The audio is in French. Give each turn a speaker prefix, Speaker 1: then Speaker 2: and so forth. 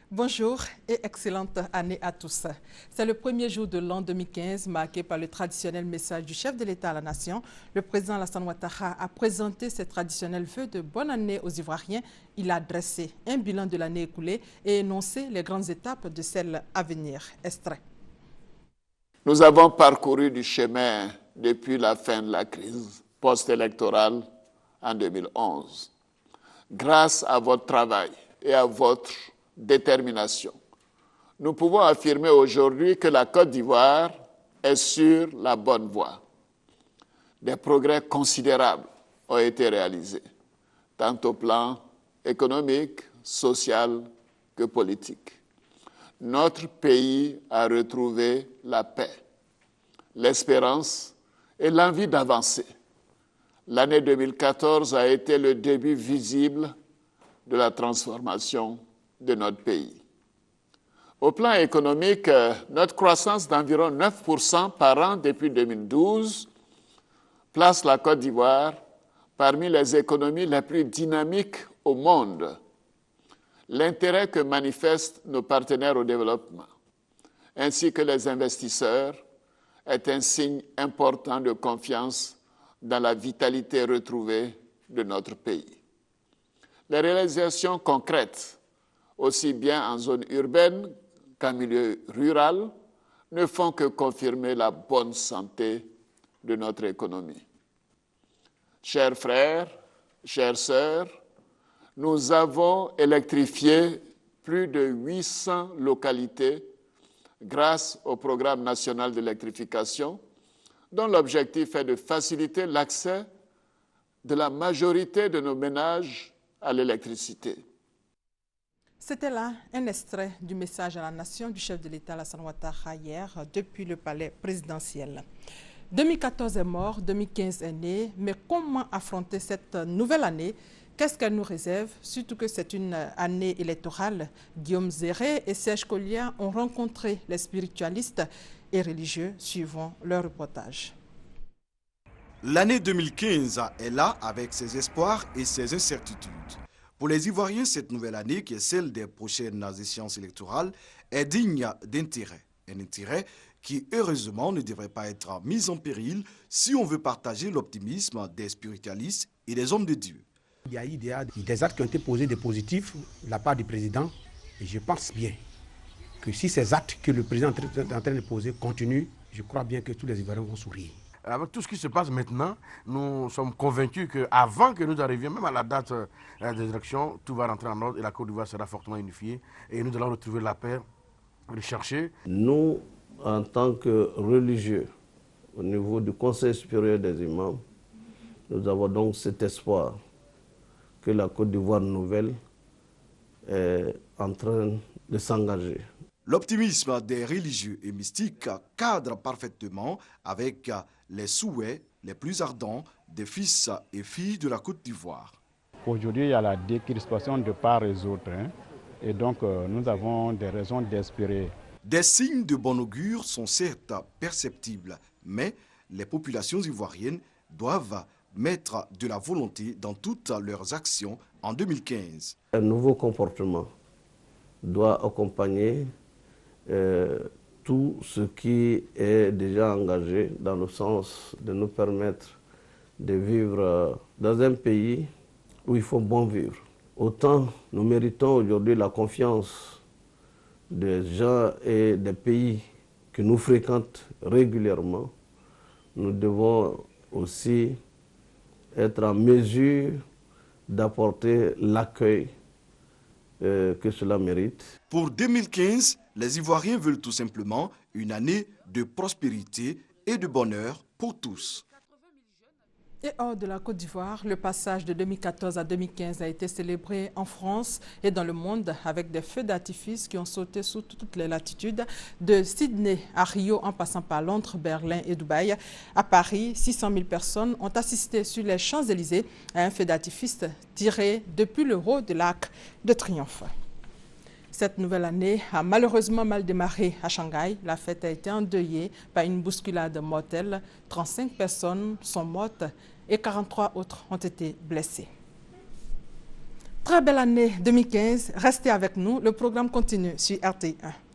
Speaker 1: Bonjour et excellente année à tous. C'est le premier jour de l'an 2015 marqué par le traditionnel message du chef de l'État à la nation. Le président Alassane Ouattara a présenté ses traditionnels vœux de bonne année aux Ivoiriens. Il a dressé un bilan de l'année écoulée et énoncé les grandes étapes de celle à venir. Extrait.
Speaker 2: Nous avons parcouru du chemin depuis la fin de la crise post-électorale en 2011. Grâce à votre travail et à votre détermination, nous pouvons affirmer aujourd'hui que la Côte d'Ivoire est sur la bonne voie. Des progrès considérables ont été réalisés, tant au plan économique, social que politique. Notre pays a retrouvé la paix, l'espérance et l'envie d'avancer. L'année 2014 a été le début visible de la transformation de notre pays. Au plan économique, notre croissance d'environ 9% par an depuis 2012 place la Côte d'Ivoire parmi les économies les plus dynamiques au monde. L'intérêt que manifestent nos partenaires au développement, ainsi que les investisseurs, est un signe important de confiance dans la vitalité retrouvée de notre pays. Les réalisations concrètes, aussi bien en zone urbaine qu'en milieu rural, ne font que confirmer la bonne santé de notre économie. Chers frères, chères sœurs, nous avons électrifié plus de 800 localités grâce au programme national d'électrification, dont l'objectif est de faciliter l'accès de la majorité de nos ménages à l'électricité.
Speaker 1: C'était là un extrait du message à la nation du chef de l'État Alassane Ouattara hier depuis le palais présidentiel. 2014 est mort, 2015 est né, mais comment affronter cette nouvelle année? Qu'est-ce qu'elle nous réserve? Surtout que c'est une année électorale. Guillaume Zéré et Serge Collia ont rencontré les spiritualistes et religieux suivant leur reportage.
Speaker 3: L'année 2015 est là avec ses espoirs et ses incertitudes. Pour les Ivoiriens, cette nouvelle année, qui est celle des prochaines échéances électorales, est digne d'intérêt. Un intérêt qui, heureusement, ne devrait pas être mis en péril si on veut partager l'optimisme des spiritualistes et des hommes de Dieu.
Speaker 4: Il y a eu des actes qui ont été posés, des positifs de la part du président. Et je pense bien que si ces actes que le président est en train de poser continuent, je crois bien que tous les Ivoiriens vont sourire.
Speaker 5: Avec tout ce qui se passe maintenant, nous sommes convaincus qu'avant que nous arrivions, même à la date des élections, tout va rentrer en ordre et la Côte d'Ivoire sera fortement unifiée et nous allons retrouver la paix, rechercher.
Speaker 6: Nous, en tant que religieux, au niveau du Conseil supérieur des imams, nous avons donc cet espoir que la Côte d'Ivoire nouvelle est en train de s'engager.
Speaker 3: L'optimisme des religieux et mystiques cadre parfaitement avec les souhaits les plus ardents des fils et filles de la Côte d'Ivoire.
Speaker 7: Aujourd'hui, il y a la décrispation de part et d'autre, et donc nous avons des raisons d'espérer.
Speaker 3: Des signes de bon augure sont certes perceptibles, mais les populations ivoiriennes doivent mettre de la volonté dans toutes leurs actions en 2015.
Speaker 6: Un nouveau comportement doit accompagner tout ce qui est déjà engagé dans le sens de nous permettre de vivre dans un pays où il faut bon vivre. Autant nous méritons aujourd'hui la confiance des gens et des pays que nous fréquentons régulièrement, nous devons aussi être en mesure d'apporter l'accueil que cela mérite.
Speaker 3: Pour 2015, les Ivoiriens veulent tout simplement une année de prospérité et de bonheur pour tous.
Speaker 1: Et hors de la Côte d'Ivoire, le passage de 2014 à 2015 a été célébré en France et dans le monde avec des feux d'artifice qui ont sauté sous toutes les latitudes, de Sydney à Rio en passant par Londres, Berlin et Dubaï. À Paris, 600 000 personnes ont assisté sur les Champs-Élysées à un feu d'artifice tiré depuis le haut de l'Arc de Triomphe. Cette nouvelle année a malheureusement mal démarré à Shanghai. La fête a été endeuillée par une bousculade mortelle. 35 personnes sont mortes et 43 autres ont été blessées. Très belle année 2015. Restez avec nous. Le programme continue sur RTI1.